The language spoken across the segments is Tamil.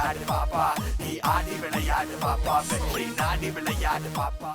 விளையாடு பாப்பா, நீ ஆடி விளையாடு பாப்பா, வெற்றி நாடி விளையாடு பாப்பா.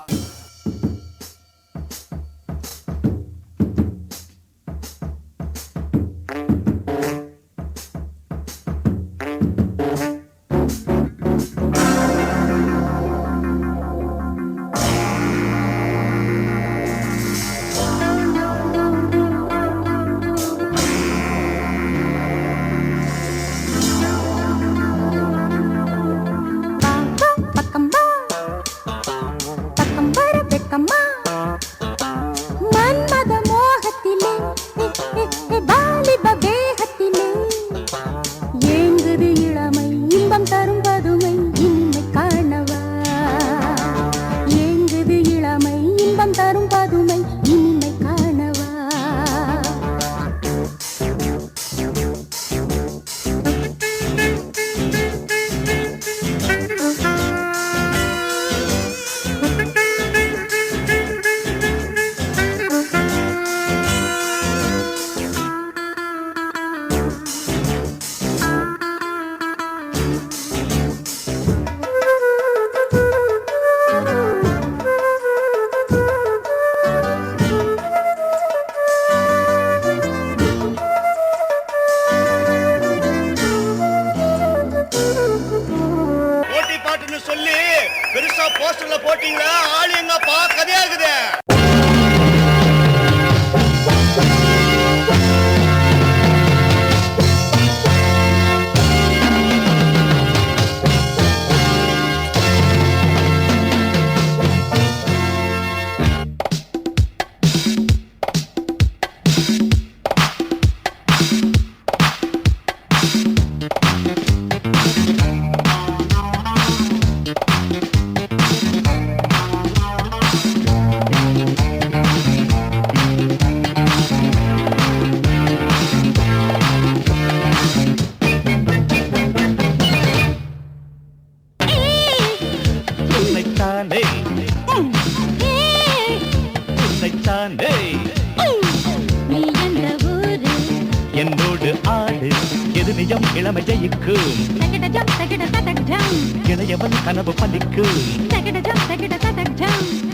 போஸ்டர்ல போட்டீங்களா? ஆளு எங்கப்பா? கதையா இருக்குது. என்னோடு ஆடு எதிரியம் இளமை ஜெயிக்கும் இளையவன் கனவு பலிக்கும்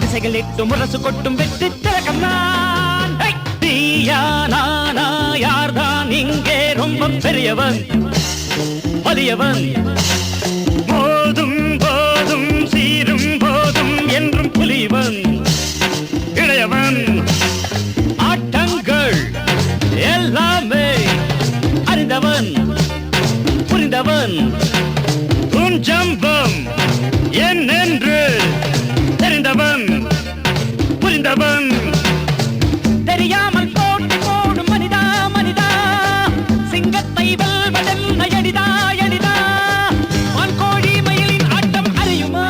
திசைகள் எட்டு முரசு கொட்டும் வெற்றி திலகம் நான். நீயா நானா யார்தான் இங்கே ரொம்ப பெரியவன் வலியவன்? போதும் போதும் சீரும் போதும் என்றும் புலிவன் இளையவன். ஆட்டங்கள் எல்லாமே அறிந்தவன் புரிந்தவன். உன் ஜம்பம் என்னென்று தெரிந்தவன் புரிந்தவன். தெரியாமல் போட்டி போடும் மனிதா மனிதா, சிங்கத்தை வெல்வதென்ன எளிதா எளிதா? வான்கோழி மயிலின் ஆட்டம் அறியுமா?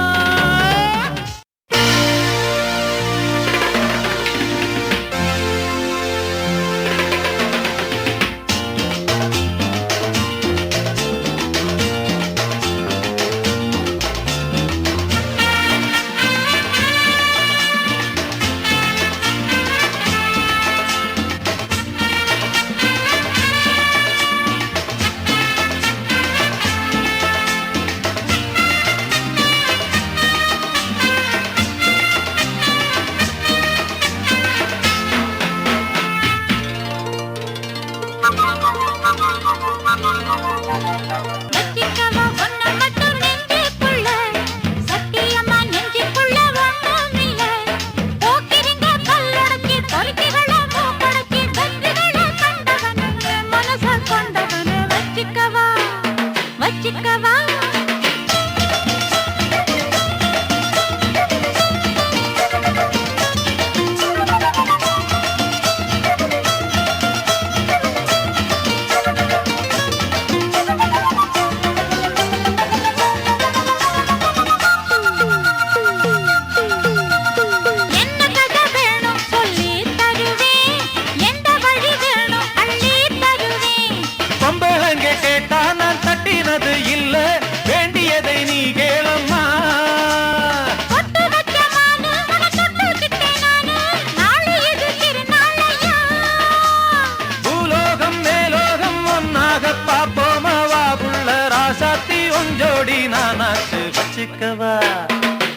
ஜோடி நானாச்சு வச்சுக்கவா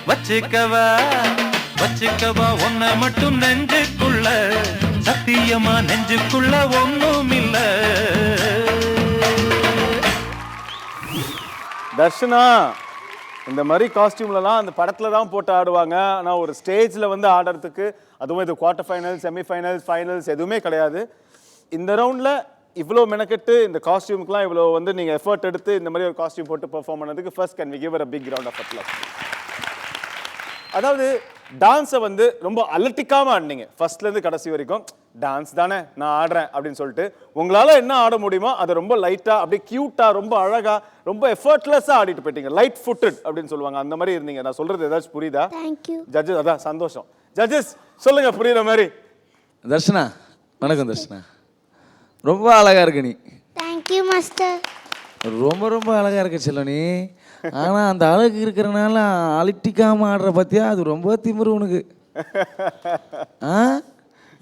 வச்சுக்கவா வச்சுக்கவா ஒன்ன மட்டும் நெஞ்சுக்குள்ள சத்தியமா நெஞ்சுக்குள்ள ஒண்ணும் இல்ல. தர்ஷனா இந்த மாதிரி காஸ்டியூம்லலாம் அந்த படத்தில் தான் போட்டு ஆடுவாங்க. ஆனால் ஒரு ஸ்டேஜில் வந்து ஆடுறதுக்கு, அதுவும் இது குவார்ட்டர் ஃபைனல்ஸ், செமிஃபைனல்ஸ், ஃபைனல்ஸ் எதுவுமே கிடையாது. இந்த ரவுண்டில் இவ்வளோ மெனக்கெட்டு இந்த காஸ்டியூமுக்குலாம் இவ்வளோ வந்து நீங்கள் எஃபர்ட் எடுத்து இந்த மாதிரி ஒரு காஸ்டியூம் போட்டு பெர்ஃபார்ம் பண்ணதுக்கு first can we give a big round of applause. அதாவது டான்ஸை வந்து ரொம்ப அலட்டிக்காமல் ஆடினீங்க ஃபர்ஸ்ட்லேருந்து கடைசி வரைக்கும். டான்ஸ் தானே நான் ஆடுறேன் அப்படின்னு சொல்லிட்டு உங்களால் என்ன ஆட முடியுமோ அதை ரொம்ப லைட்டாக அப்படியே க்யூட்டாக ரொம்ப அழகாக ரொம்ப எஃபர்ட்லெஸ்ஸாக ஆடிட்டு போயிட்டீங்க. லைட் ஃபுட்டட் அப்படின்னு சொல்லுவாங்க, அந்த மாதிரி இருந்தீங்க. நான் சொல்கிறது ஏதாச்சும் புரியுதா? ஜட்ஜஸ் அதான் சந்தோஷம். ஜட்ஜஸ் சொல்லுங்கள் புரியுற மாதிரி. தர்ஷனா வணக்கம். தர்ஷனா ரொம்ப அழகா இருக்கு நீ. Thank you master. ரொம்ப ரொம்ப அழகா இருக்கு செல்வனி. ஆனா அந்த அழகு இருக்கிறனால அலட்டிக்காம ஆடுற பத்தியா, அது ரொம்ப திமிரு உனக்கு.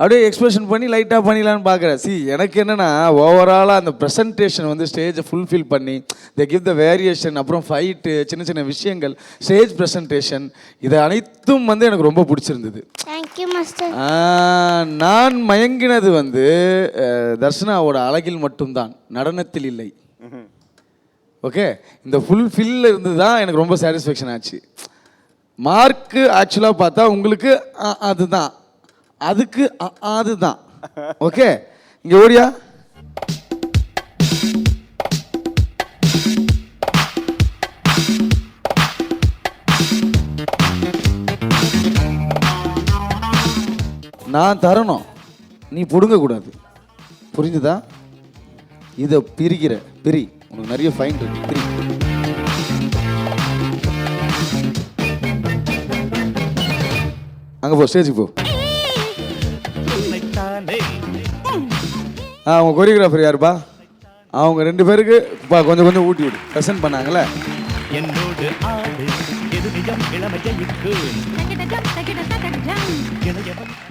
அப்படியே எக்ஸ்பிரஷன் பண்ணி லைட்டாக பண்ணிடலான்னு பார்க்குறேன். எனக்கு என்னென்னா ஓவராலாக அந்த ப்ரெசன்டேஷன் வந்து ஸ்டேஜை ஃபுல்ஃபில் பண்ணி த கிவ் த வேரியேஷன், அப்புறம் ஃபைட்டு, சின்ன சின்ன விஷயங்கள், ஸ்டேஜ் ப்ரெசன்டேஷன், இது அனைத்தும் வந்து எனக்கு ரொம்ப பிடிச்சிருந்தது. Thank you master. நான் மயங்கினது வந்து தர்ஷனாவோட அழகில் மட்டும்தான், நடனத்தில் இல்லை. ஓகே, இந்த ஃபுல்ஃபில்ல இருந்து தான் எனக்கு ரொம்ப சாட்டிஸ்ஃபேக்ஷன் ஆச்சு. மார்க்கு ஆக்சுவலாக பார்த்தா உங்களுக்கு அதுதான், அதுக்கு அதுதான். ஓகே, இங்க ஓடியா. நான் தரணும், நீ புடுங்க கூடாது. புரிஞ்சுதா? இதை பிரிக்கிற பிரி, உனக்கு நிறைய ஃபைன் இருக்கு. பிரி. அங்க போ, ஸ்டேஜுக்கு போ. அவங்க கொரியோகிராஃபர் யாருப்பா? அவங்க 2 பேருக்கு கொஞ்சம் கொஞ்சம் ஊட்டி விடு. ப்ரெசென்ட் பண்ணாங்கல்ல. என்னோடு ஆடு எது நிஜம் இளமை ஜெயிக்கு.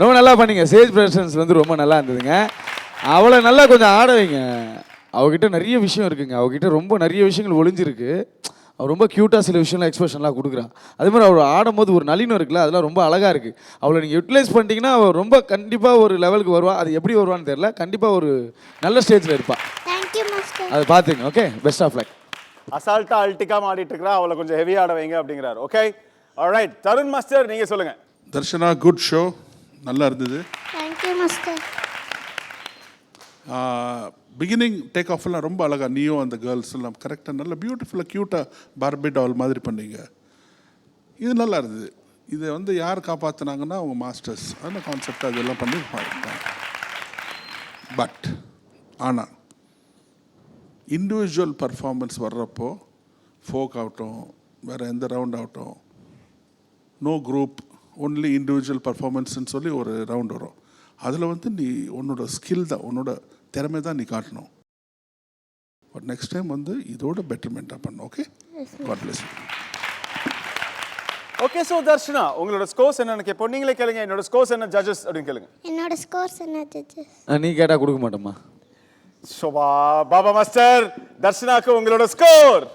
ரொம்ப நல்லா பண்ணீங்க. ஸ்டேஜ் ப்ரெசன்ஸ் வந்து ரொம்ப நல்லா இருந்ததுங்க. அவளை நல்லா கொஞ்சம் ஆட வைங்க. அவகிட்ட நிறைய விஷயம் இருக்குங்க. அவகிட்ட ரொம்ப நிறைய விஷயங்கள் ஒளிஞ்சிருக்கு. அவள் ரொம்ப க்யூட்டாக சில விஷயம்லாம் எக்ஸ்பிரஷன்லாம் கொடுக்குறான். அதே மாதிரி அவள் ஆடும்போது ஒரு நளினம் இருக்குல்ல, அதெல்லாம் ரொம்ப அழகாக இருக்குது. அவளை நீங்கள் யூட்டிலைஸ் பண்ணிட்டீங்கன்னா அவள் ரொம்ப கண்டிப்பாக ஒரு லெவலுக்கு வருவாள். அது எப்படி வருவான்னு தெரியல, கண்டிப்பாக ஒரு நல்ல ஸ்டேஜில் இருப்பாள். Thank you master. அதை பார்த்துங்க. Okay, best of luck. அசால்ட்டாக அல்ட்டிக்காம ஆடிட்டு இருக்கிறா, அவளை கொஞ்சம் ஹெவியாக ஆட வைங்க அப்படிங்கிறார். Okay, alright. தருண் மாஸ்டர் நீங்கள் சொல்லுங்கள். தர்ஷனா குட் ஷோ, நல்லா இருந்தது. Thank you master. Beginning take off எல்லாம் ரொம்ப அழகாக, நீயும் அந்த கேர்ள்ஸ் எல்லாம் கரெக்டாக நல்லா பியூட்டிஃபுல்லாக க்யூட்டாக பார்பி டால் மாதிரி பண்ணீங்க. இது நல்லா இருந்தது. இதை வந்து யார் காப்பாற்றினாங்கன்னா அவங்க மாஸ்டர்ஸ். அந்த கான்செப்ட் அதெல்லாம் பண்ணி பாருங்க. பட் ஆனால் இண்டிவிஜுவல் பர்ஃபார்மன்ஸ் வர்றப்போ ஃபோக் ஆகட்டும், வேறு எந்த ரவுண்ட் ஆகட்டும், நோ குரூப், ஒன்லி இண்டிவிஜுவல் பர்ஃபார்மன்ஸ்ன்னு சொல்லி ஒரு ரவுண்ட் வரும். அதில் வந்து நீ உன்னோட ஸ்கில் தான், உன்னோட திறமை தான் நீ காட்டணும். பட் நெக்ஸ்ட் டைம் வந்து இதோட பெட்டர்மெண்ட்டாக பண்ணணும். Okay, god bless you. Okay, so Darshana உங்களோட ஸ்கோர்ஸ் என்னன்னு கேட்போம். நீங்களே கேளுங்க, என்னோட ஸ்கோர்ஸ் என்ன ஜட்ஜஸ் அப்படின்னு கேளுங்க. என்னோட ஸ்கோர்ஸ் என்ன ஜட்ஜஸ்? நீ கேட்டால் கொடுக்க மாட்டோம்மா. ஷோபா பாபா மாஸ்டர், தர்ஷனாக்கு உங்களோட ஸ்கோர்